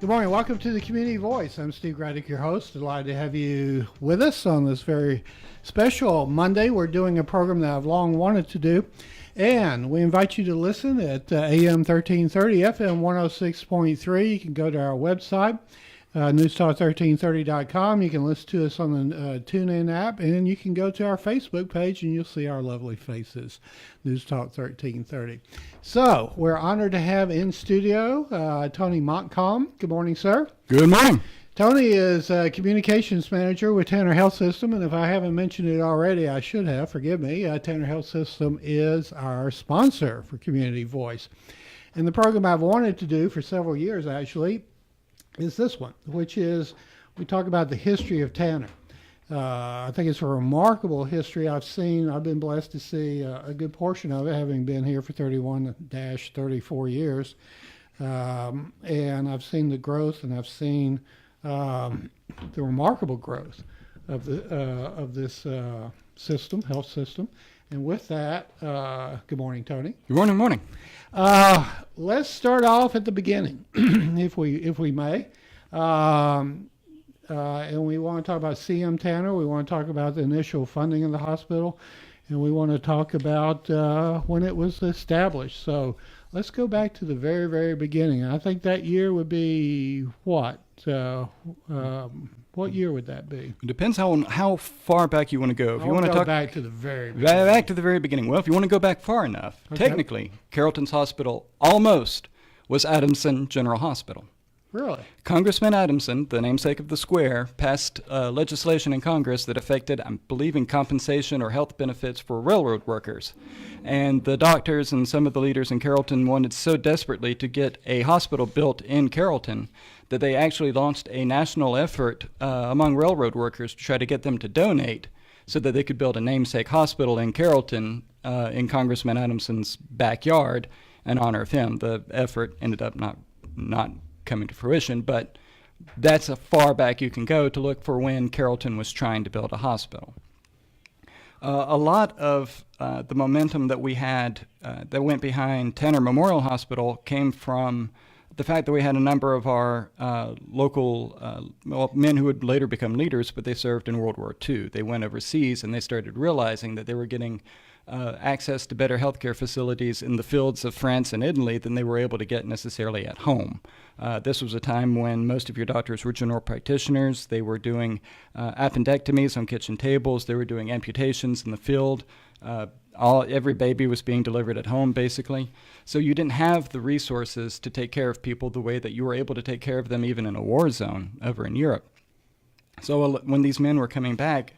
Good morning. Welcome to the Community Voice. I'm Steve Graddick, your host. Delighted to have you with us on this very special Monday. We're doing a program that I've long wanted to do, and we invite you to listen at AM 1330, FM 106.3. You can go to our website, newstalk1330.com. You can listen to us on the TuneIn app, and you can go to our Facebook page, and you'll see our lovely faces, News Talk 1330. So we're honored to have in studio Tony Montcalm. Good morning, sir. Good morning. Tony is communications manager with Tanner Health System, and if I haven't mentioned it already, I should have. Forgive me. Tanner Health System is our sponsor for Community Voice. And the program I've wanted to do for several years, actually, is this one, which is we talk about the history of Tanner. I think it's a remarkable history. I've been blessed to see a good portion of it, having been here for 31-34 years. And I've seen the growth, and I've seen the remarkable growth of this health system. And with that, good morning, Tony. Good morning. Let's start off at the beginning, if we may. And we want to talk about CM Tanner. We want to talk about the initial funding of the hospital, and we want to talk about when it was established. So let's go back to the very, very beginning. I think that year would be what? What year would that be? It depends how far back you want to go. If you want to talk back to the very beginning. Back to the very beginning. Well, if you want to go back far enough, okay. Technically, Carrollton's hospital almost was Adamson General Hospital. Really? Congressman Adamson, the namesake of the square, passed legislation in Congress that affected, I believe, in compensation or health benefits for railroad workers. And the doctors and some of the leaders in Carrollton wanted so desperately to get a hospital built in Carrollton that they actually launched a national effort among railroad workers to try to get them to donate so that they could build a namesake hospital in Carrollton in Congressman Adamson's backyard in honor of him. The effort ended up not coming to fruition, but that's as far back you can go to look for when Carrollton was trying to build a hospital. A lot of the momentum that we had that went behind Tanner Memorial Hospital came from the fact that we had a number of our local men who would later become leaders, but they served in World War II. They went overseas, and they started realizing that they were getting access to better healthcare facilities in the fields of France and Italy than they were able to get necessarily at home. This was a time when most of your doctors were general practitioners. They were doing appendectomies on kitchen tables. They were doing amputations in the field. Every baby was being delivered at home, basically. So you didn't have the resources to take care of people the way that you were able to take care of them even in a war zone over in Europe. So when these men were coming back,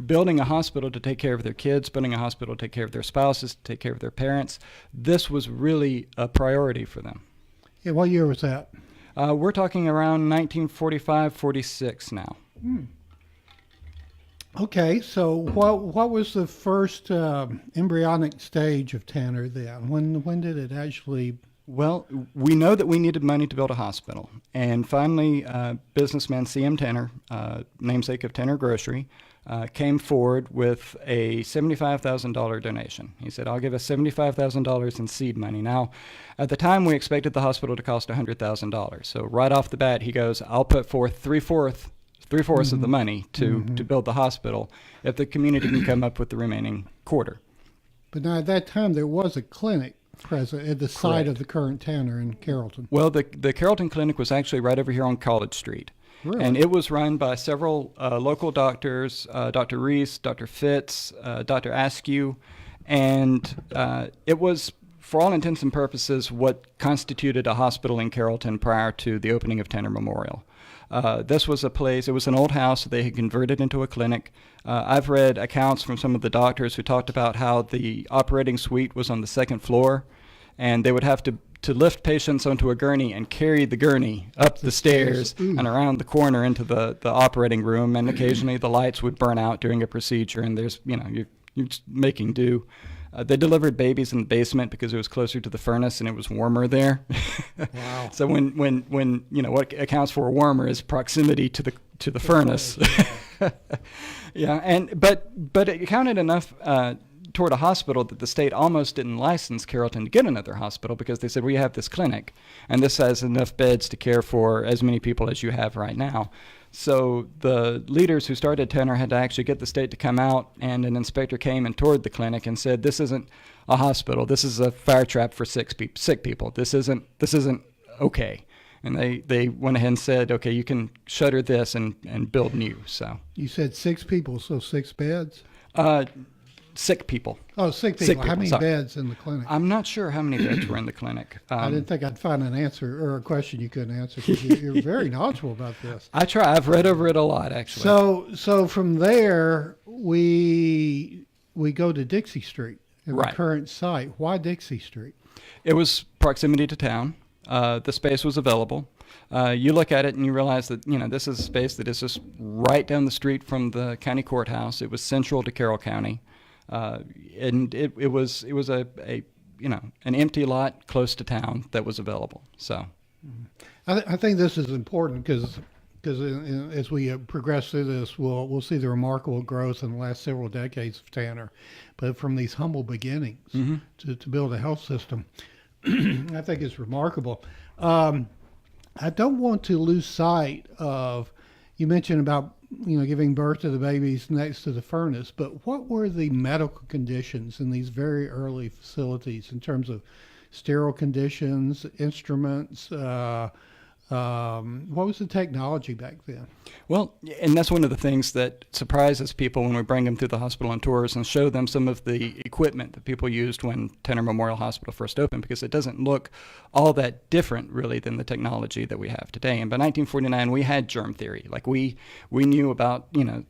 building a hospital to take care of their kids, building a hospital to take care of their spouses, to take care of their parents, this was really a priority for them. Yeah, what year was that? We're talking around 1945, 46 now. Okay, so what was the first embryonic stage of Tanner then? When did it actually... Well, we know that we needed money to build a hospital. And finally, businessman C.M. Tanner, namesake of Tanner Grocery, came forward with a $75,000 donation. He said, I'll give us $75,000 in seed money. Now, at the time, we expected the hospital to cost $100,000. So right off the bat, he goes, I'll put forth three-fourths of the money to build the hospital if the community can come up with the remaining quarter. But now at that time, there was a clinic present at the site of the current Tanner in Carrollton. Well, the Carrollton Clinic was actually right over here on College Street. Really? And it was run by several local doctors, Dr. Reese, Dr. Fitz, Dr. Askew, and it was, for all intents and purposes, what constituted a hospital in Carrollton prior to the opening of Tanner Memorial. This was a place, it was an old house that they had converted into a clinic. I've read accounts from some of the doctors who talked about how the operating suite was on the second floor, and they would have to lift patients onto a gurney and carry the gurney up the stairs and around the corner into the operating room, and occasionally the lights would burn out during a procedure, and you're just making do. They delivered babies in the basement because it was closer to the furnace and it was warmer there. Wow. So when what accounts for warmer is proximity to the furnace. Yeah, but it counted enough toward a hospital that the state almost didn't license Carrollton to get another hospital because they said, well, you have this clinic, and this has enough beds to care for as many people as you have right now. So the leaders who started Tanner had to actually get the state to come out, and an inspector came and toured the clinic and said, this isn't a hospital. This is a fire trap for sick people. This isn't okay. And they went ahead and said, okay, you can shutter this and build new. So You said 6 people, so 6 beds? Sick people. Oh, sick people. Sick How people, many sorry. beds in the clinic? I'm not sure how many beds were in the clinic. I didn't think I'd find an answer or a question you couldn't answer because you're very knowledgeable about this. I try. I've read over it a lot, actually. So from there, we go to Dixie Street, the Right. current site. Why Dixie Street? It was proximity to town. The space was available. You look at it and you realize that, this is a space that is just right down the street from the county courthouse. It was central to Carroll County. And it was a an empty lot close to town that was available. So I think this is important because as we progress through this, we'll see the remarkable growth in the last several decades of Tanner, but from these humble beginnings to build a health system, I think it's remarkable. I don't want to lose sight of, you mentioned about giving birth to the babies next to the furnace, but what were the medical conditions in these very early facilities in terms of sterile conditions, instruments? What was the technology back then? Well, and that's one of the things that surprises people when we bring them through the hospital on tours and show them some of the equipment that people used when Tanner Memorial Hospital first opened, because it doesn't look all that different really than the technology that we have today. And by 1949, we had germ theory. Like we knew about,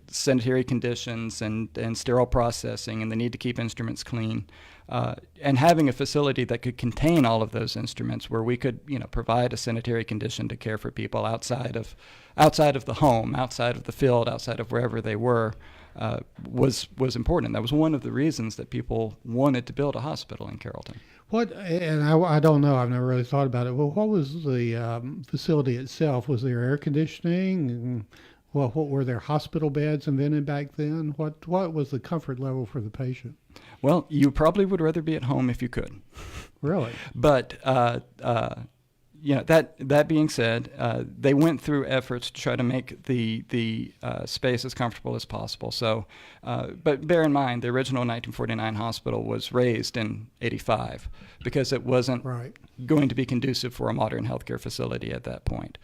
sanitary conditions and sterile processing and the need to keep instruments clean. And having a facility that could contain all of those instruments, where we could, provide a sanitary condition to care for people outside of the home, outside of the field, outside of wherever they were, was important. That was one of the reasons that people wanted to build a hospital in Carrollton. I don't know, I've never really thought about it. Well, what was the facility itself? Was there air conditioning? What were there hospital beds invented back then? What was the comfort level for the patient? Well, you probably would rather be at home if you could. Really? But that being said, they went through efforts to try to make the space as comfortable as possible. So, but bear in mind, the original 1949 hospital was raised in '85 because it wasn't going to be conducive for a modern healthcare facility at that point.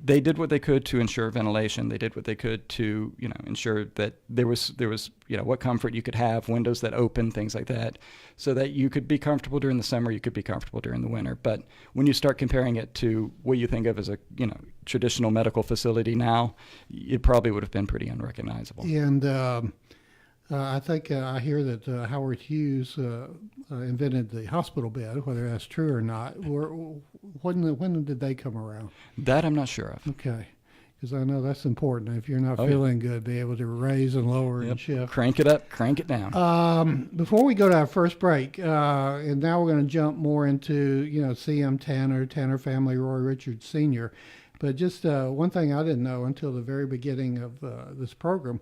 They did what they could to ensure ventilation. They did what they could to, ensure that there was, what comfort you could have, windows that open, things like that, so that you could be comfortable during the summer, you could be comfortable during the winter. But when you start comparing it to what you think of as a, traditional medical facility now, it probably would have been pretty unrecognizable. And I think I hear that Howard Hughes invented the hospital bed, whether that's true or not. When did they come around? That I'm not sure of. Okay, because I know that's important. If you're not feeling good, be able to raise and lower and shift. Crank it up, crank it down. Before we go to our first break, and now we're going to jump more into CM Tanner family, Roy Richards Sr. But just one thing I didn't know until the very beginning of this program.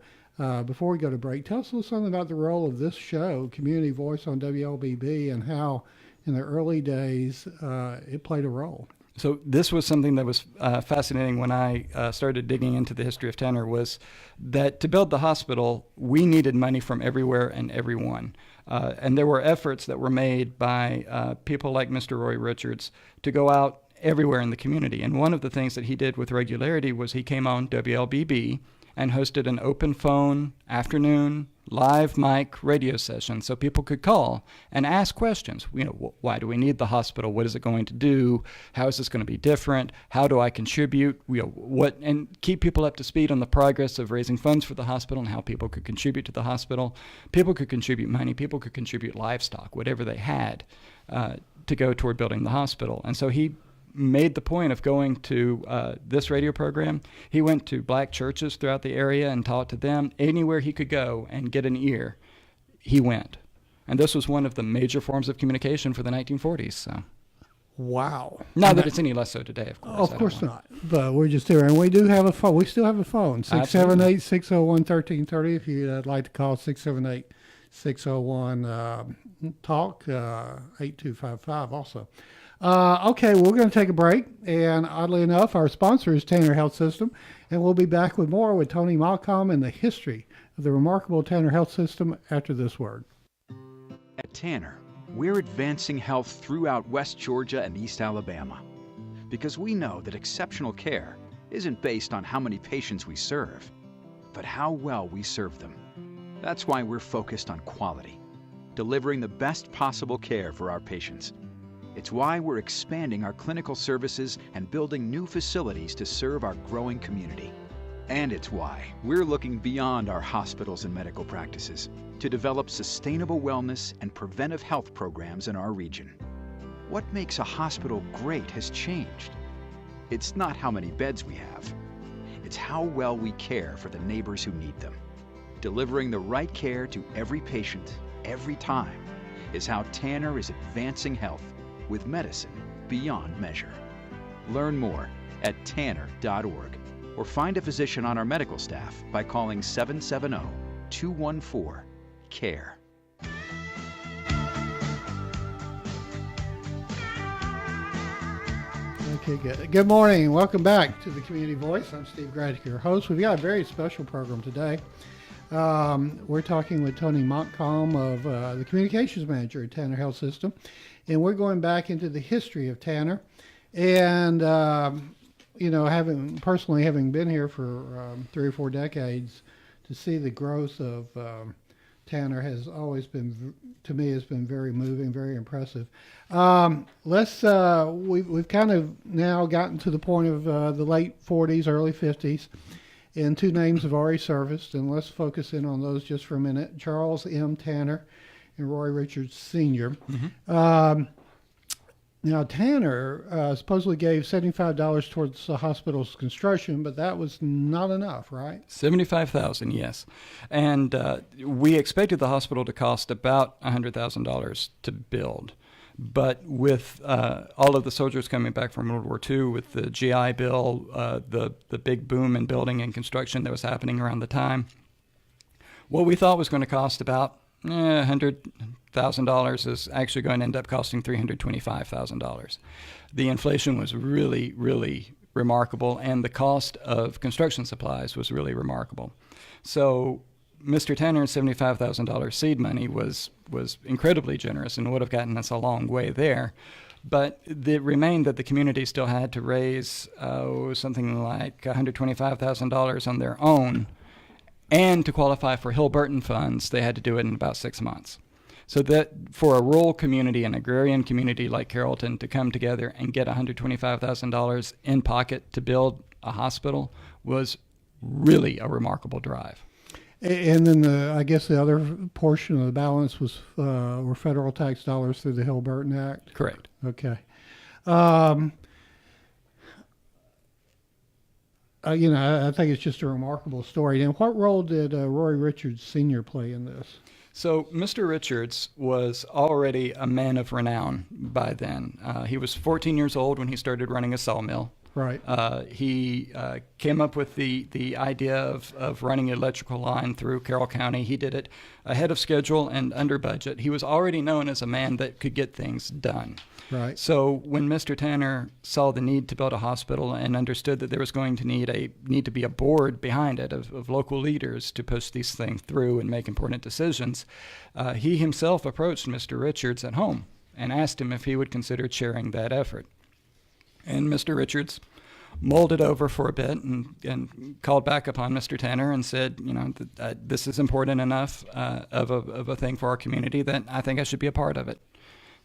Before we go to break, tell us a little something about the role of this show, Community Voice on WLBB, and how in the early days it played a role. So this was something that was fascinating when I started digging into the history of Tanner, was that to build the hospital, we needed money from everywhere and everyone. And there were efforts that were made by people like Mr. Roy Richards to go out everywhere in the community. And one of the things that he did with regularity was he came on WLBB and hosted an open phone afternoon live mic radio session so people could call and ask questions. Why do we need the hospital? What is it going to do? How is this going to be different? How do I contribute? And keep people up to speed on the progress of raising funds for the hospital and how people could contribute to the hospital. People could contribute money. People could contribute livestock, whatever they had, to go toward building the hospital. And so he made the point of going to this radio program. He went to black churches throughout the area and taught to them. Anywhere he could go and get an ear, he went. And this was one of the major forms of communication for the 1940s. So, wow. Not that it's any less so today, of course. Of course not. But we're just here. And we do have a phone. We still have a phone, 678-601-1330. If you'd like to call, 601 talk 8255 also. Okay, we're going to take a break, and oddly enough, our sponsor is Tanner Health System, and we'll be back with more with Tony Montcalm and the history of the remarkable Tanner Health System after this word. At Tanner, we're advancing health throughout West Georgia and East Alabama because we know that exceptional care isn't based on how many patients we serve, but how well we serve them. That's why we're focused on quality, delivering the best possible care for our patients. It's why we're expanding our clinical services and building new facilities to serve our growing community. And it's why we're looking beyond our hospitals and medical practices to develop sustainable wellness and preventive health programs in our region. What makes a hospital great has changed. It's not how many beds we have. It's how well we care for the neighbors who need them. Delivering the right care to every patient, every time, is how Tanner is advancing health with medicine beyond measure. Learn more at tanner.org or find a physician on our medical staff by calling 770-214-CARE. Okay, good. Good morning. Welcome back to the Community Voice. I'm Steve Gradick, your host. We've got a very special program today. We're talking with Tony Montcalm of the Communications Manager at Tanner Health System. And we're going back into the history of Tanner. And, having been here for 3 or 4 decades, to see the growth of Tanner has always been, to me, has been very moving, very impressive. We've kind of now gotten to the point of the late 40s, early 50s, and 2 names have already surfaced, and let's focus in on those just for a minute. Charles M. Tanner and Roy Richards Sr. Mm-hmm. Now, Tanner supposedly gave $75 towards the hospital's construction, but that was not enough, right? $75,000, yes. And we expected the hospital to cost about $100,000 to build. But with all of the soldiers coming back from World War II, with the GI Bill, the big boom in building and construction that was happening around the time, what we thought was going to cost about $100,000 is actually going to end up costing $325,000. The inflation was really, really remarkable, and the cost of construction supplies was really remarkable. So Mr. Tanner's $75,000 seed money was incredibly generous and would have gotten us a long way there. But it remained that the community still had to raise something like $125,000 on their own. And to qualify for Hill-Burton funds, they had to do it in about 6 months. So that for a rural community, an agrarian community like Carrollton, to come together and get $125,000 in pocket to build a hospital was really a remarkable drive. And then I guess the other portion of the balance was were federal tax dollars through the Hill-Burton Act? Correct. Okay. I think it's just a remarkable story. And what role did Roy Richards Sr. play in this? So Mr. Richards was already a man of renown by then. He was 14 years old when he started running a sawmill. Right. He came up with the idea of running an electrical line through Carroll County. He did it ahead of schedule and under budget. He was already known as a man that could get things done. Right. So when Mr. Tanner saw the need to build a hospital and understood that there was going to need to be a board behind it of local leaders to push these things through and make important decisions, he himself approached Mr. Richards at home and asked him if he would consider chairing that effort. And Mr. Richards mulled it over for a bit and called back upon Mr. Tanner and said, this is important enough of a thing for our community that I think I should be a part of it.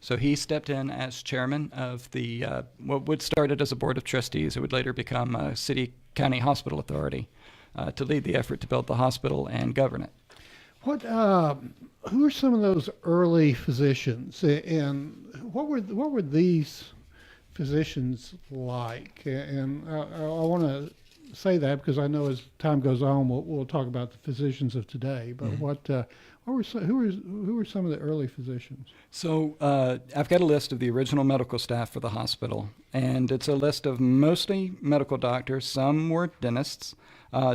So he stepped in as chairman of the what would started as a board of trustees. It would later become a city-county hospital authority to lead the effort to build the hospital and govern it. Who are some of those early physicians, and what were these physicians like? And I want to say that because I know as time goes on, we'll talk about the physicians of today. But mm-hmm. Who were some of the early physicians? So I've got a list of the original medical staff for the hospital, and it's a list of mostly medical doctors. Some were dentists,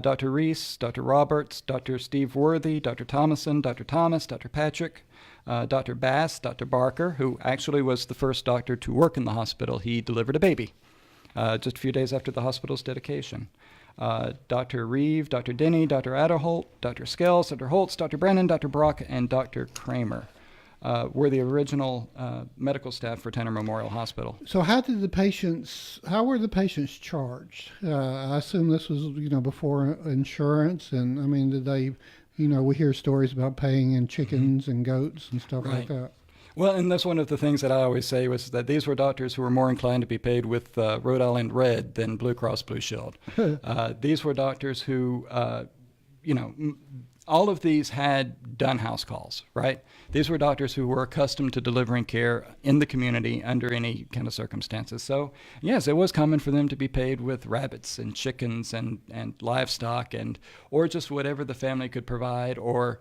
Dr. Reese, Dr. Roberts, Dr. Steve Worthy, Dr. Thomason, Dr. Thomas, Dr. Patrick, Dr. Bass, Dr. Barker, who actually was the first doctor to work in the hospital. He delivered a baby just a few days after the hospital's dedication. Dr. Reeve, Dr. Denny, Dr. Adderholt, Dr. Scales, Dr. Holtz, Dr. Brennan, Dr. Brock, and Dr. Kramer were the original medical staff for Tanner Memorial Hospital. So how were the patients charged? I assume this was, before insurance, and I mean, did they, we hear stories about paying in chickens and goats and stuff like that. Well, and that's one of the things that I always say was that these were doctors who were more inclined to be paid with Rhode Island Red than Blue Cross Blue Shield. These were doctors who, all of these had done house calls, right? These were doctors who were accustomed to delivering care in the community under any kind of circumstances. So, yes, it was common for them to be paid with rabbits and chickens and livestock or just whatever the family could provide, or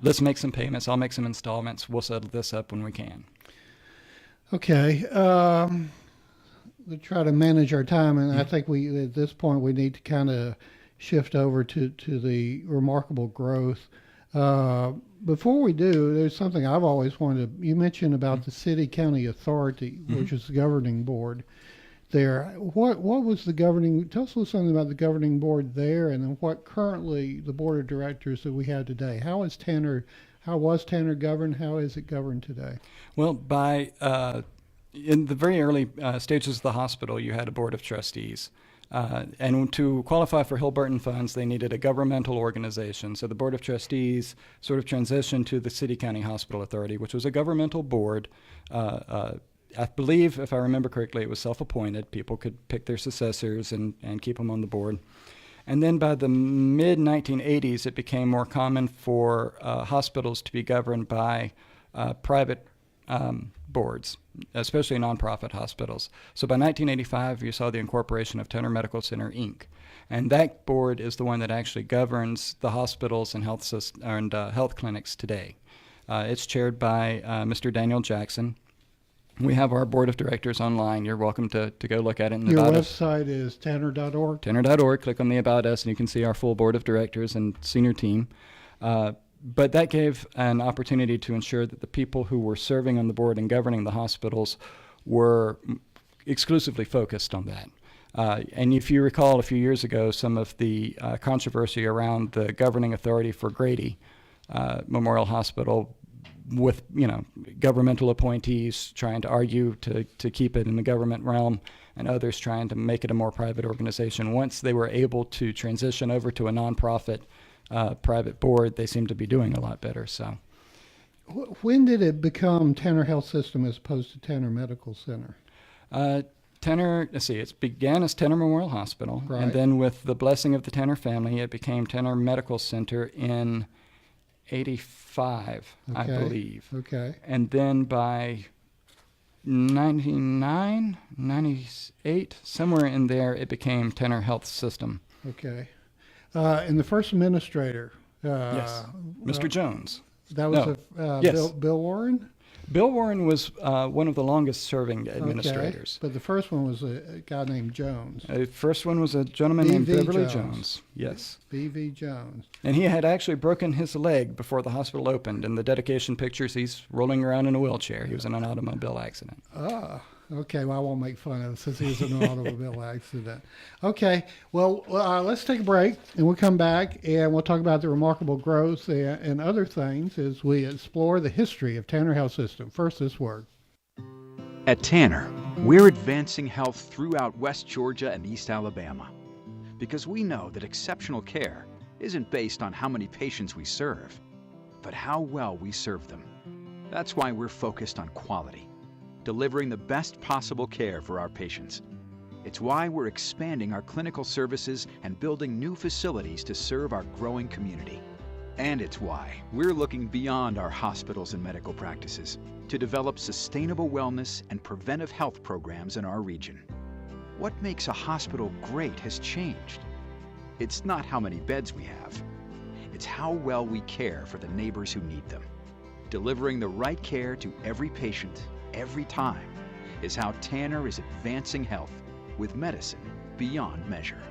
let's make some payments. I'll make some installments. We'll settle this up when we can. Okay. We try to manage our time, and I think at this point we need to kind of shift over to the remarkable growth. Before we do, there's something I've always wanted to. You mentioned about the city-county authority, which is the governing board there. What was the governing? Tell us a little something about the governing board there, and then what currently the board of directors that we have today. How was Tanner governed? How is it governed today? Well, in the very early stages of the hospital, you had a board of trustees. And to qualify for Hill-Burton funds, they needed a governmental organization. So the Board of Trustees sort of transitioned to the City-County Hospital Authority, which was a governmental board. I believe, if I remember correctly, it was self-appointed. People could pick their successors and keep them on the board. And then by the mid-1980s, it became more common for hospitals to be governed by private boards, especially nonprofit hospitals. So by 1985, you saw the incorporation of Tanner Medical Center, Inc. And that board is the one that actually governs the hospitals and health clinics today. It's chaired by Mr. Daniel Jackson. We have our board of directors online. You're welcome to go look at it. In the Your website is tanner.org? Tanner.org. Click on the About Us, and you can see our full board of directors and senior team. But that gave an opportunity to ensure that the people who were serving on the board and governing the hospitals were exclusively focused on that. And if you recall, a few years ago, some of the controversy around the governing authority for Grady Memorial Hospital, with governmental appointees trying to argue to keep it in the government realm, and others trying to make it a more private organization. Once they were able to transition over to a nonprofit private board, they seem to be doing a lot better. So, when did it become Tanner Health System as opposed to Tanner Medical Center? It began as Tanner Memorial Hospital, right. And then with the blessing of the Tanner family, it became Tanner Medical Center in 85, I believe. Okay. And then by 99, 98, somewhere in there, it became Tanner Health System. Okay. And the first administrator? Yes, Mr. Jones. That was yes. Bill Warren? Bill Warren was one of the longest-serving administrators. Okay. But the first one was a guy named Jones. The first one was a gentleman named Beverly Jones. Jones. Yes. B.V. Jones. And he had actually broken his leg before the hospital opened. In the dedication pictures, he's rolling around in a wheelchair. He was in an automobile accident. Ah, okay. Well, I won't make fun of it since he was in an automobile accident. Okay. Well, let's take a break, and we'll come back, and we'll talk about the remarkable growth and other things as we explore the history of Tanner Health System. First, this word. At Tanner, we're advancing health throughout West Georgia and East Alabama because we know that exceptional care isn't based on how many patients we serve, but how well we serve them. That's why we're focused on quality, delivering the best possible care for our patients. It's why we're expanding our clinical services and building new facilities to serve our growing community. And it's why we're looking beyond our hospitals and medical practices to develop sustainable wellness and preventive health programs in our region. What makes a hospital great has changed. It's not how many beds we have. It's how well we care for the neighbors who need them. Delivering the right care to every patient, every time, is how Tanner is advancing health with medicine beyond measure.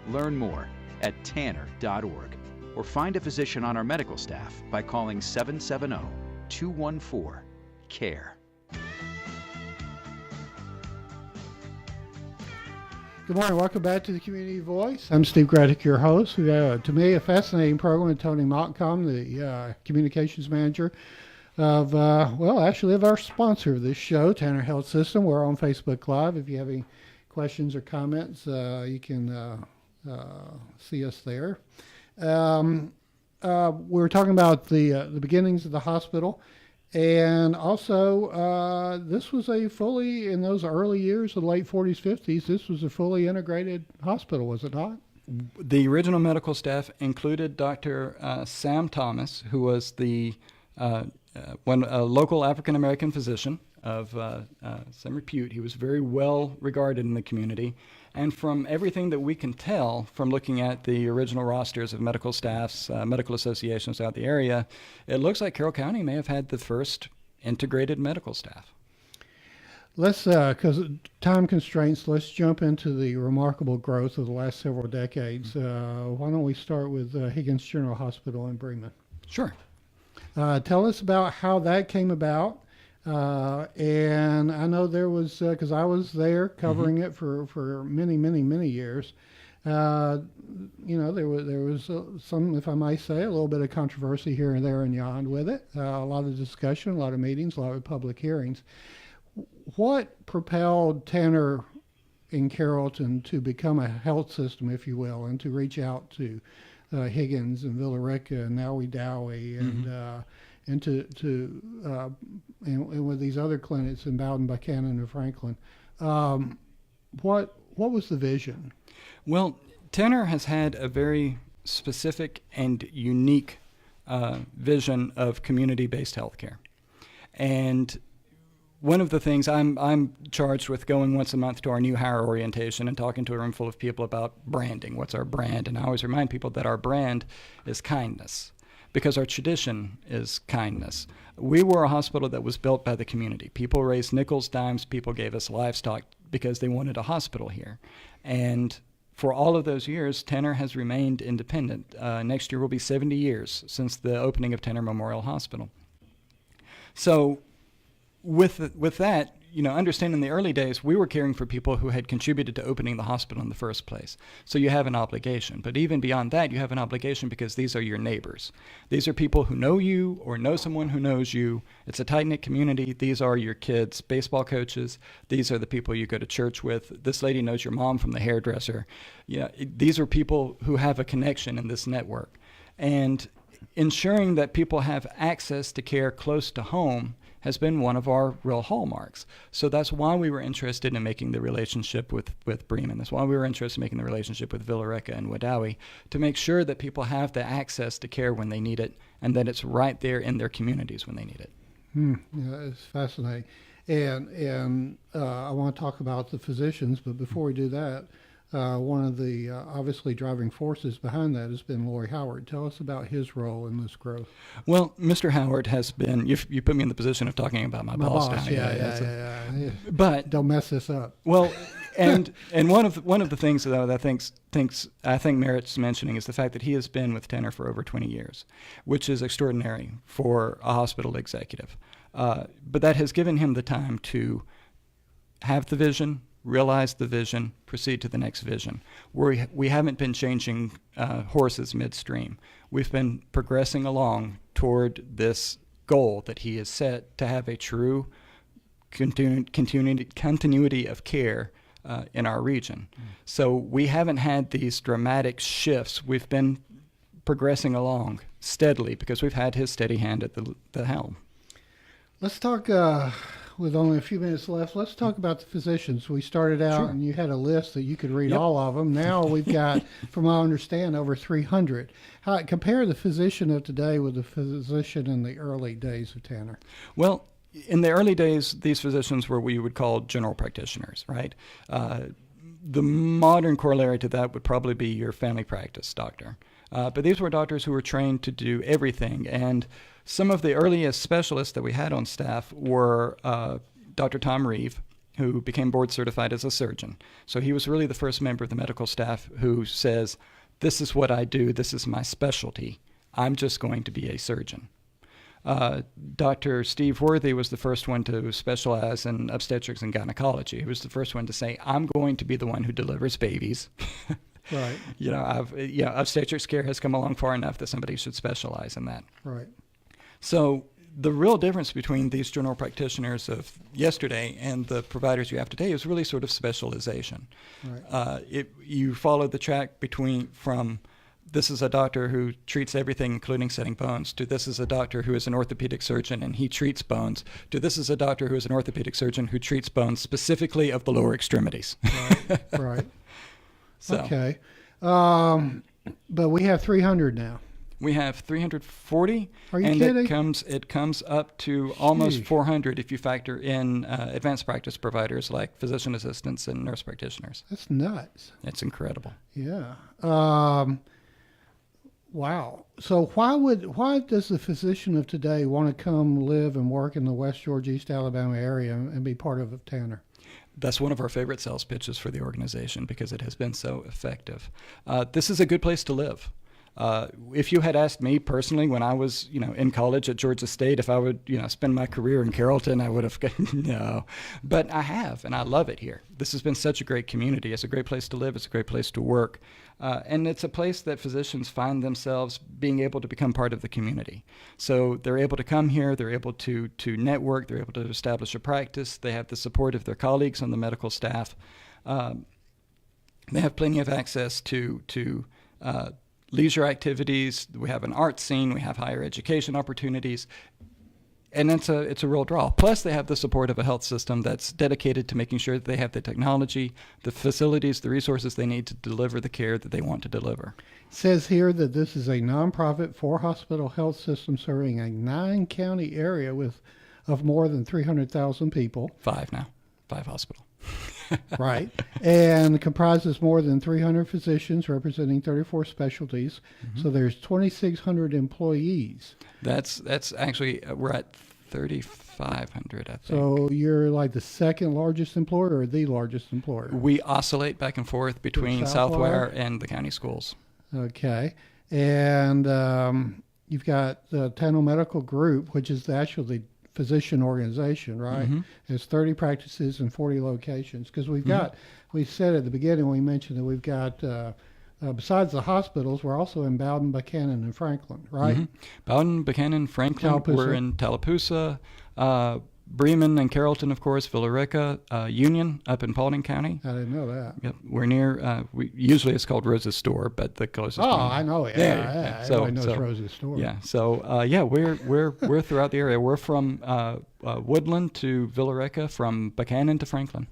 Learn more at tanner.org or find a physician on our medical staff by calling 770-214-CARE. Good morning. Welcome back to the Community Voice. I'm Steve Gradick, your host. We got, to me, a fascinating program with Tony Montcalm, the communications manager of, actually of our sponsor of this show, Tanner Health System. We're on Facebook Live. If you have any questions or comments, you can see us there. We were talking about the beginnings of the hospital. And also, this was in those early years, the late 40s, 50s, this was a fully integrated hospital, was it not? The original medical staff included Dr. Sam Thomas, who was a local African-American physician of some repute. He was very well regarded in the community. And from everything that we can tell from looking at the original rosters of medical staffs, medical associations throughout the area, it looks like Carroll County may have had the first integrated medical staff. Let's, because time constraints, let's jump into the remarkable growth of the last several decades. Why don't we start with Higgins General Hospital in Bremen? Sure. Tell us about how that came about. And I know there was, because I was there covering it for many, many, many years. There was some, if I might say, a little bit of controversy here and there and beyond with it. A lot of discussion, a lot of meetings, a lot of public hearings. What propelled Tanner in Carrollton to become a health system, if you will, and to reach out to Higgins and Villa Rica and Nowie Dowie and with these other clinics in Bowden, Buchanan, and Franklin? What was the vision? Well, Tanner has had a very specific and unique vision of community-based healthcare. And one of the things I'm charged with going once a month to our new hire orientation and talking to a room full of people about branding. What's our brand? And I always remind people that our brand is kindness, because our tradition is kindness. We were a hospital that was built by the community. People raised nickels, dimes, people gave us livestock because they wanted a hospital here. And for all of those years, Tanner has remained independent. Next year will be 70 years since the opening of Tanner Memorial Hospital. So with that, understand in the early days, we were caring for people who had contributed to opening the hospital in the first place. So you have an obligation. But even beyond that, you have an obligation because these are your neighbors. These are people who know you or know someone who knows you. It's a tight-knit community. These are your kids' baseball coaches. These are the people you go to church with. This lady knows your mom from the hairdresser. These are people who have a connection in this network. And ensuring that people have access to care close to home has been one of our real hallmarks. So that's why we were interested in making the relationship with Bremen. That's why we were interested in making the relationship with Villa Rica and Waddowie, to make sure that people have the access to care when they need it and that it's right there in their communities when they need it. Yeah, it's fascinating. And I want to talk about the physicians, but before we do that, one of the obviously driving forces behind that has been Lori Howard. Tell us about his role in this growth. Well, Mr. Howard has been, you put me in the position of talking about my boss now. Yeah. But don't mess this up. Well, and one of the things that I think merits mentioning is the fact that he has been with Tanner for over 20 years, which is extraordinary for a hospital executive. But that has given him the time to have the vision, realize the vision, proceed to the next vision. We haven't been changing horses midstream. We've been progressing along toward this goal that he has set to have a true continuity of care in our region. So we haven't had these dramatic shifts. We've been progressing along steadily because we've had his steady hand at the helm. Let's talk with only a few minutes left, let's talk about the physicians. We started out and you had a list that you could read all of them. Now we've got, from what I understand, over 300. Compare the physician of today with the physician in the early days of Tanner. Well, in the early days, these physicians were what you would call general practitioners, right? The modern corollary to that would probably be your family practice doctor. But these were doctors who were trained to do everything. And some of the earliest specialists that we had on staff were Dr. Tom Reeve, who became board certified as a surgeon. So he was really the first member of the medical staff who says, this is what I do, this is my specialty, I'm just going to be a surgeon. Dr. Steve Worthy was the first one to specialize in obstetrics and gynecology. He was the first one to say, I'm going to be the one who delivers babies. Right. Obstetrics care has come along far enough that somebody should specialize in that. Right. So the real difference between these general practitioners of yesterday and the providers you have today is really sort of specialization. Right. You follow the track from this is a doctor who treats everything, including setting bones, to this is a doctor who is an orthopedic surgeon and he treats bones, to this is a doctor who is an orthopedic surgeon who treats bones specifically of the lower extremities. Right. Right. So, okay. But we have 300 now. we have 340. Are you and kidding? it comes up to almost Sheesh. 400 if you factor in advanced practice providers like physician assistants and nurse practitioners. That's nuts. It's incredible. Yeah. Wow. So why does the physician of today want to come live and work in the West Georgia, East Alabama area and be part of Tanner? That's one of our favorite sales pitches for the organization because it has been so effective. This is a good place to live. If you had asked me personally when I was, in college at Georgia State, if I would, spend my career in Carrollton, I would have, no. But I have, and I love it here. This has been such a great community. It's a great place to live. It's a great place to work. And it's a place that physicians find themselves being able to become part of the community. So they're able to come here. They're able to network. They're able to establish a practice. They have the support of their colleagues on the medical staff. They have plenty of access to leisure activities. We have an art scene. We have higher education opportunities. And it's a real draw. Plus, they have the support of a health system that's dedicated to making sure that they have the technology, the facilities, the resources they need to deliver the care that they want to deliver. It says here that this is a nonprofit 4-hospital health system serving a 9-county area of more than 300,000 people. 5 now. 5 hospital. Right. And comprises more than 300 physicians representing 34 specialties. Mm-hmm. So there's 2,600 employees. That's actually, we're at 3,500, I think. So you're like the second largest employer or the largest employer? We oscillate back and forth between Southwire and the county schools. Okay. And you've got the Tanner Medical Group, which is actually physician organization, right? Mm-hmm. There's 30 practices and 40 locations. Because we've got, we said at the beginning when we mentioned that we've got, besides the hospitals, we're also in Bowden, Buchanan, and Franklin, right? Mm-hmm. Bowden, Buchanan, Franklin. Tallapoosa. We're in Tallapoosa, Bremen and Carrollton, of course, Villa Rica, Union up in Paulding County. I didn't know that. Yep, we're near. Usually it's called Rose's Store, but the closest. Oh, one. I know it. Yeah. Everybody knows Rose's Store. Yeah. So we're throughout the area. We're from Woodland to Villa Rica, from Buchanan to Franklin.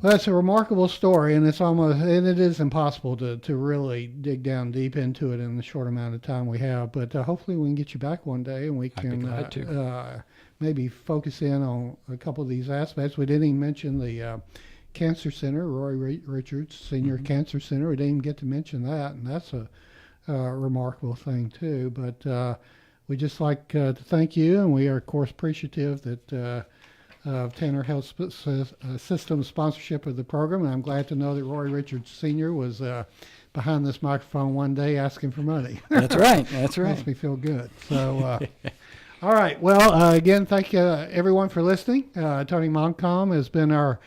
Well, that's a remarkable story, and it is impossible to really dig down deep into it in the short amount of time we have. But hopefully we can get you back one day, and we can I'd be glad to. Maybe focus in on a couple of these aspects. We didn't even mention the Cancer Center, Roy Richards Senior Cancer Center. We didn't even get to mention that, and that's a remarkable thing too. But we just like to thank you, and we are of course appreciative that Tanner Health System sponsorship of the program. And I'm glad to know that Roy Richards Senior was behind this microphone one day asking for money. That's right. That's right. Makes me feel good. So. All right. Well, again, thank you, everyone, for listening. Tony Montcalm has been our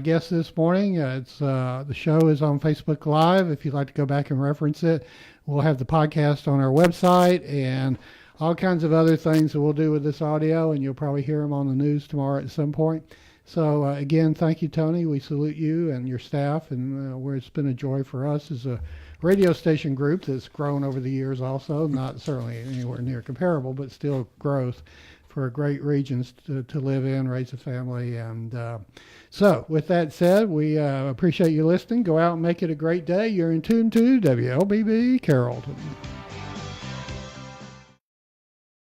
guest this morning. The show is on Facebook Live. If you'd like to go back and reference it, we'll have the podcast on our website and all kinds of other things that we'll do with this audio, and you'll probably hear them on the news tomorrow at some point. So, again, thank you, Tony. We salute you and your staff, and it's been a joy for us as a radio station group that's grown over the years also, not certainly anywhere near comparable, but still growth for great regions to live in, raise a family. And so with that said, we appreciate you listening. Go out and make it a great day. You're in tune to WLBB Carrollton.